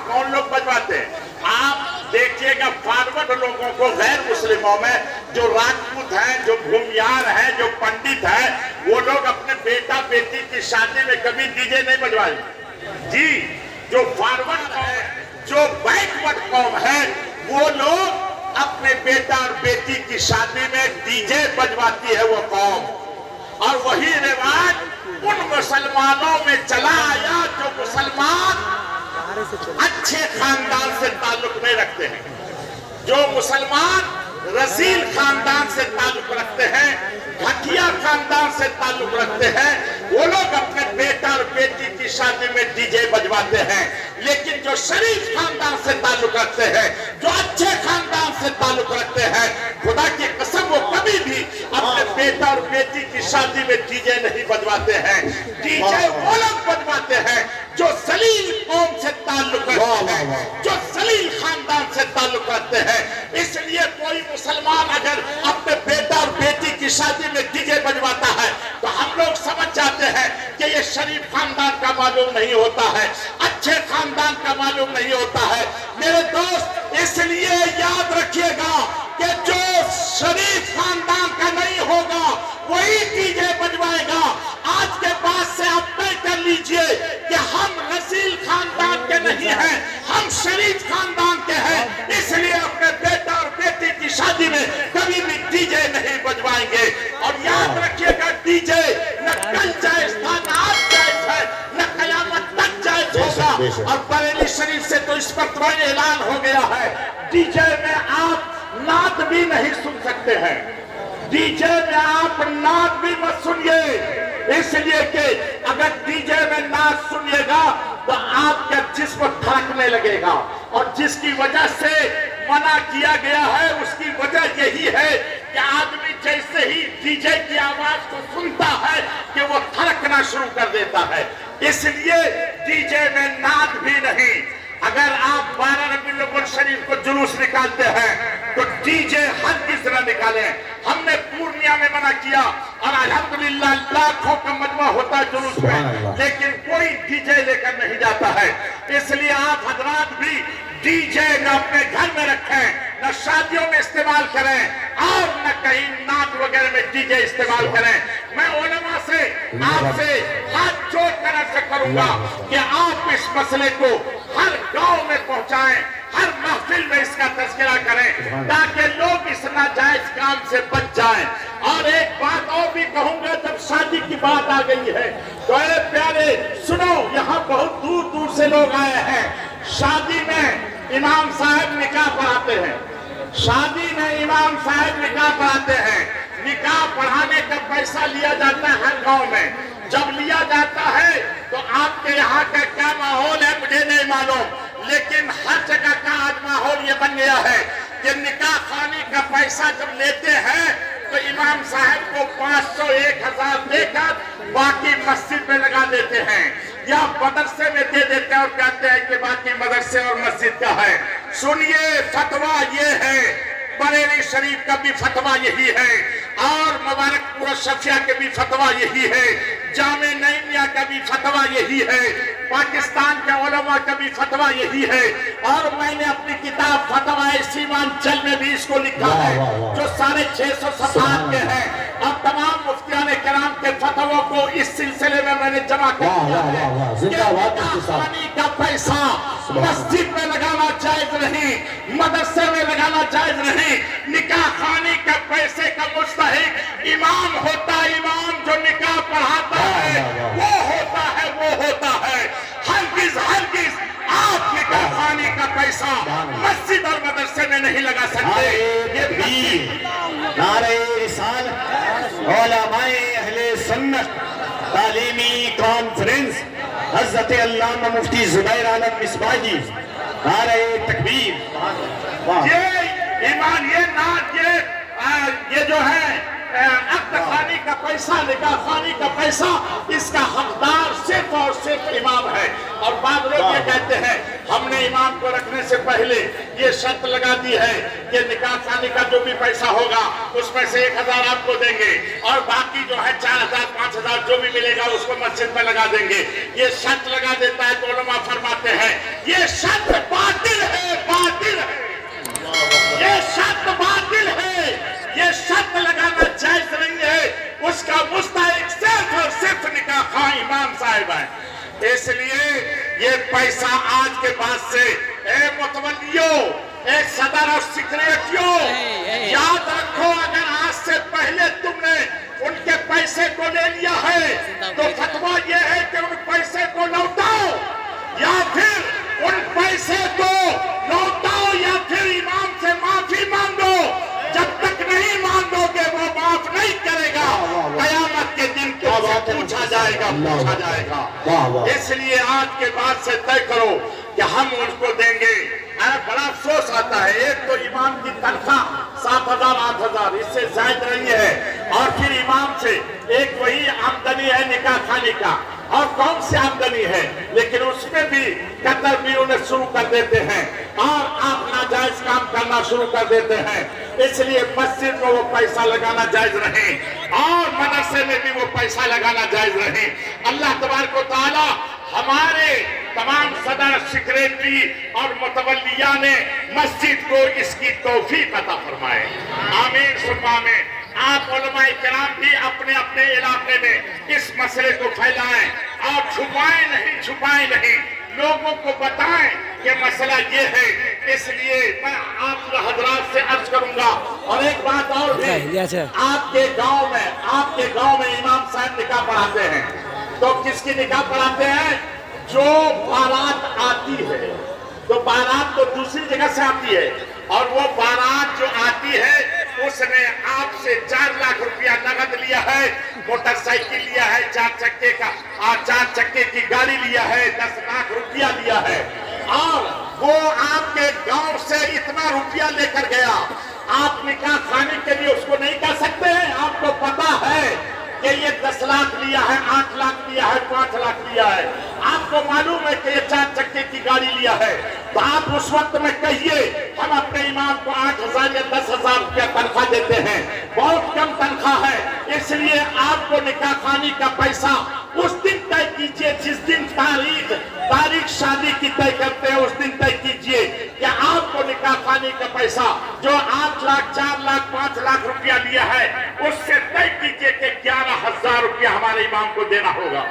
कौन लोग बजवाते हैं? आप देखिएगा फॉरवर्ड लोगों को, गैर मुस्लिमों में जो राजपूत हैं, जो भूमियार हैं, जो पंडित हैं, वो लोग अपने बेटा बेटी की शादी में कभी डीजे नहीं बजवाएंगे जी। जो फॉरवर्ड है, जो बैकवर्ड कौम है, वो लोग अपने बेटा और बेटी की शादी में डीजे बजवाती है वो कौम। और वही रिवाज उन मुसलमानों में चला आया जो मुसलमान अच्छे खानदान से ताल्लुक नहीं रखते हैं, जो मुसलमान रसील खानदान से ताल्लुक रखते हैं, घटिया खानदान से ताल्लुक रखते हैं, वो लोग अपने बेटा और बेटी की शादी में डीजे बजवाते हैं। लेकिन जो शरीफ खानदान से ताल्लुक रखते हैं, जो अच्छे खानदान से ताल्लुक रखते हैं, खुदा की कसम वो कभी भी अपने बेटा और बेटी की शादी में डीजे नहीं बजवाते हैं। डीजे वो लोग बजवाते हैं जो सलील कौम से ताल्लुक रखते हैं, जो सलील खानदान से ताल्लुक रखते हैं। इसलिए कोई मुसलमान अगर अपने बेटा और बेटी की शादी में डीजे बजवाता है तो हम लोग समझ जाते हैं कि ये शरीफ खानदान का मालूम नहीं होता है, अच्छे खानदान का मालूम नहीं होता है। मेरे दोस्त, इसलिए याद रखिएगा कि जो शरीफ खानदान का नहीं होगा वही डीजे बजवाएगा। आज के बाद से आप तय कर लीजिए कि हम रसील खानदान के नहीं हैं, हम शरीफ खानदान के हैं। इसलिए अपने बेटा और बेटी की शादी में कभी भी डीजे नहीं बजवाएंगे। और याद रखिएगा, डीजे न कल जायज था, न आज जायज है, न कयामत तक जायज होगा। और बरेली शरीफ से तो इस पर तुरंत ऐलान हो गया है, डीजे में आप नात भी नहीं सुन सकते हैं, डीजे में आप नात भी मत सुनिए। इसलिए कि अगर डीजे में नात सुनिएगा तो आपका जिस्म थरकने लगेगा। और जिसकी वजह से मना किया गया है उसकी वजह यही है कि आदमी जैसे ही डीजे की आवाज को सुनता है कि वो थरकना शुरू कर देता है। इसलिए डीजे में नात भी नहीं। अगर आप 12 रबीउल अव्वल शरीफ को जुलूस निकालते हैं तो डीजे हर किस तरह निकालें। हमने पूर्णिया में मना किया और अल्हम्दुलिल्लाह लाखों का मजमा होता है जुलूस में, लेकिन कोई डीजे लेकर नहीं जाता है। इसलिए आप हजरात भी डीजे न अपने घर में रखें, न शादियों में इस्तेमाल करें और न कहीं नात वगैरह में डीजे इस्तेमाल करें। मैं उलमा से आपसे हाथ जोड़कर अर्ज करूंगा कि आप इस मसले को हर गांव में पहुंचाएं, हर महफिल में इसका तज़किरा करें ताकि लोग इस नाजायज काम से बच जाएं। और एक बात और भी कहूंगा, जब शादी की बात आ गई है तो अरे प्यारे सुनो, यहाँ बहुत दूर दूर से लोग आए हैं। शादी में इमाम साहब निकाह पढ़ाते हैं, शादी में इमाम साहब निकाह पढ़ाते हैं। निकाह पढ़ाने का पैसा लिया जाता है हर गांव में। जब लिया जाता है तो आपके यहाँ का क्या माहौल है मुझे नहीं मालूम, लेकिन हर जगह का आज माहौल ये बन गया है कि निकाह खाने का पैसा जब लेते हैं तो इमाम साहब को 500 1000 देकर बाकी मस्जिद में लगा देते हैं या मदरसे में दे देते हैं और कहते हैं कि बाकी मदरसे और मस्जिद का है। सुनिए, फतवा ये है, बरेली शरीफ का भी फतवा यही है और मुबारकपुर शफिया के भी फतवा यही है, जामे नईमिया का भी फतवा यही है, पाकिस्तान के उलमा का भी फतवा यही है। और मैंने अपनी किताब फतवा सीमांचल में भी इसको लिखा है जो 650 सफ़हात के हैं और तमाम मुफ्तियान किराम के फतवों को इस सिलसिले में मैंने जमा कर दिया है। पानी का पैसा मस्जिद में लगाना जायज नहीं, मदरसे में लगाना जायज नहीं। निकाह खाने का पैसे का मुस्तहिक इमाम होता है, इमाम जो निकाह पढ़ाता है वो होता है। हरगिज़ आप निकाह खाने का पैसा मस्जिद और मदरसे में नहीं लगा सकते। ये नारे रिसालत उलमाए अहले सुन्नत तालीमी कॉन्फ्रेंस हज़रत अल्लामा मुफ्ती ज़ुबैर आलम मिसबाही, नारे तकबीर। ये ईमान, ये नात, ये जो है अक्द खानी का पैसा, निकाह खानी का पैसा, इसका हकदार सिर्फ और सिर्फ इमाम है। और बाद लोग ये कहते हैं हमने इमाम को रखने से पहले ये शर्त लगा दी है कि निकाह खानी का जो भी पैसा होगा उसमें से 1000 आपको देंगे और बाकी जो है 4000 5000 जो भी मिलेगा उसको मस्जिद में लगा देंगे। ये शर्त लगा देता है तो उलमा फरमाते हैं ये शर्त पैसा आज के बाद से ए मुतवल्लियों, ए सदर और सेक्रेटरियों, याद रखो, अगर आज से पहले तुमने उनके पैसे को ले लिया है तो फतवा यह है कि उन पैसे को लौटाओ, या फिर उन पैसे को लौटाओ, या फिर इमाम से माफी मांगो। जब तक नहीं मांगोगे वो माफ नहीं करेगा। कयामत के दिन तुमसे पूछा जाएगा, पूछा जाएगा। इसलिए आज के बाद से तय करो कि हम उनको देंगे। बड़ा अफसोस आता है, एक तो इमाम की तनख्वाह 7,000 8,000 इससे ज्यादा नहीं है, और फिर इमाम से एक वही आमदनी है निकाह खाने का, और कौन सी आमदनी है, लेकिन उसमें भी कतर भी उन्हें शुरू कर देते हैं और आप नाजायज काम करना शुरू कर देते हैं। इसलिए मस्जिद में वो पैसा लगाना जायज रहे और मदरसे में भी वो पैसा लगाना जायज रहे। अल्लाह तबारक व तआला हमारे तमाम सदर, सेक्रेटरी और मुतवल्लिया ने मस्जिद को इसकी तौफीक अता फरमाए। आमीन सुम्मा आमीन। आप उलमाए किराम भी अपने अपने इलाके में इस मसले को फैलाएं और छुपाएं नहीं, लोगों को बताएं कि मसला ये है। इसलिए मैं आप हजरात से अर्ज करूंगा। और एक बात और भी, आपके गांव में इमाम साहब निकाह पढ़ाते हैं, तो किसकी निकाह पढ़ाते हैं? जो बारात आती है, तो बारात तो दूसरी जगह से आती है, और वो बारात जो आती है उसने आपसे 4 लाख रुपया नगद लिया है, मोटरसाइकिल लिया है, 4 चक्के की गाड़ी लिया है, 10 लाख रुपया लिया है, और वो आपके गांव से इतना रुपया लेकर गया। आप निकाह खाने के लिए उसको नहीं कह सकते हैं। आपको पता है कि ये 10 लाख लिया है, 8 लाख लिया है, 5 लाख लिया है, आपको मालूम है कि ये 4 चक्के की गाड़ी लिया है, तो आप उस वक्त में कहिए हम अपने इमाम को 8,000 या 10,000 रुपया तनख्वाह देते हैं, बहुत कम तनख्वाह है। इसलिए आपको निकाह खानी का पैसा उस दिन तय कीजिए, जिस दिन तारीख शादी की तय करते हैं, उस दिन तय कीजिए कि आपको निकाह खानी का पैसा जो 8 लाख, 4 लाख, 5 लाख रुपया लिया है, उससे तय कीजिए कि 11,000 रुपया हमारे इमाम को देना होगा,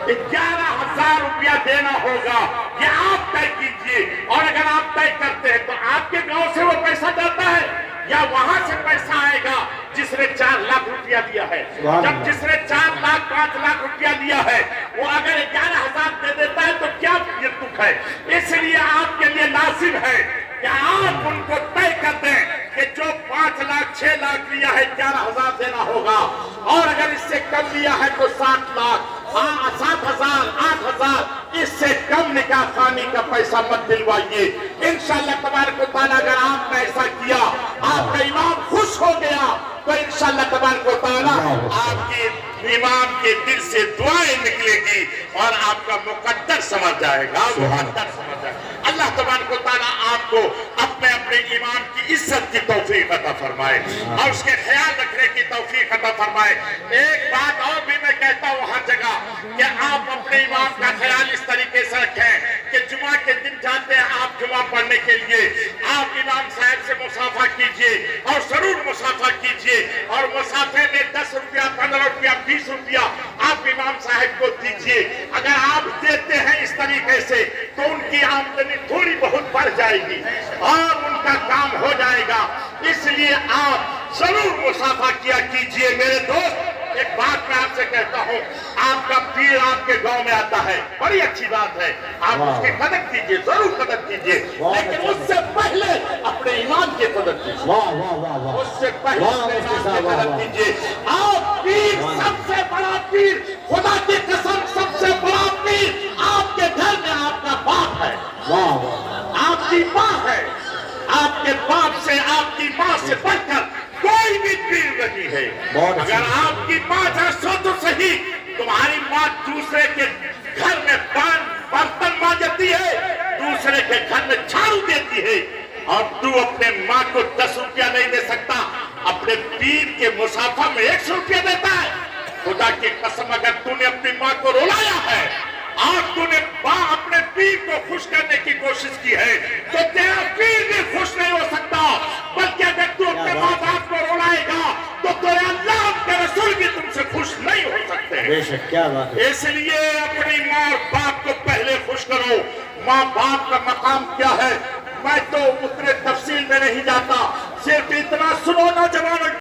11,000 रुपया देना होगा, ये आप तय कीजिए। और अगर आप तय करते हैं तो आपके गांव से वो पैसा जाता है या वहां से पैसा आएगा जिसने 4 लाख रुपया दिया है? जब जिसने 4 लाख 5 लाख रुपया लिया है वो अगर 11,000 दे देता है तो क्या ये दुख है? इसलिए आपके लिए लाजिम है कि आप उनको तय कर दें कि जो 5 लाख 6 लाख लिया है 11,000 देना होगा, और अगर इससे कम लिया है तो 7 लाख 7,000 8,000, इससे कम निकाह खानी का पैसा मत दिलवाइए। इंशाअल्लाह तबारक व तआला अगर आपने ऐसा किया, आपका इमाम खुश हो गया, तो इंशाअल्लाह तबारक व तआला आपके इमाम के दिल से दुआएं निकलेगी और आपका मुकद्दर समझ जाएगा, मुकद्दर समझ जाएगा। अल्लाह तबारक व तआला आपको अपने इमाम की इज्जत की तौफीक अता फरमाए और उसके ख्याल रखने की तौफीक अता फरमाए। एक बात और भी मैं कहता हूँ हर जगह कि आप अपने इमाम का ख्याल इस तरीके से रखें कि जुमा के दिन जाते हैं आप जुमा पढ़ने के लिए, आप इमाम साहब से मुसाफा कीजिए और जरूर मुसाफा कीजिए, और मुसाफे में 10 रुपया 15 रुपया 20 रुपया आप इमाम साहब को दीजिए। अगर आप देते हैं इस तरीके से तो उनकी आमदनी थोड़ी बहुत बढ़ जाएगी और उनका काम हो जाएगा। इसलिए आप जरूर मुसाफा किया कीजिए। मेरे दोस्त, एक बात मैं आपसे कहता हूँ, आपका पीर आपके गांव में आता है, बड़ी अच्छी बात है, आप उसकी कदर कीजिए, जरूर कदर कीजिए, लेकिन उससे पहले अपने ईमान की कदर कीजिए, उससे पहले अपने ईमान की कदर कीजिए। आप पीर, सबसे बड़ा पीर, खुदा की कसम सबसे बड़ा पीर आपके घर में आपका बाप है, आपकी माँ है, आपके बाप से आपकी माँ से बढ़कर कोई भी पीर नहीं है। अगर आपकी माँ सो तो सही, तुम्हारी माँ दूसरे के घर में बर्तन मांजती है, दूसरे के घर में झाड़ू देती है, और तू अपने माँ को 10 रुपया नहीं दे सकता, अपने पीर के मुसाफा में 100 रुपया देता है। खुदा की कसम, अगर तूने अपनी माँ को रुलाया है और तूने अपने पीर को खुश करने की कोशिश की है, तो तेरा पीर भी खुश नहीं हो सकता। बल्कि अगर तू अपने माँ बाप को रुलाएगा तो तेरे अल्लाह के रसूल भी तुमसे खुश नहीं हो सकते। बेशक, क्या बात है। इसलिए अपनी माँ और बाप को पहले खुश कोशिश करो। माँ बाप का मकाम क्या है मैं तो उतने तफसील में नहीं जाता, सिर्फ इतना सुनो नौजवानों।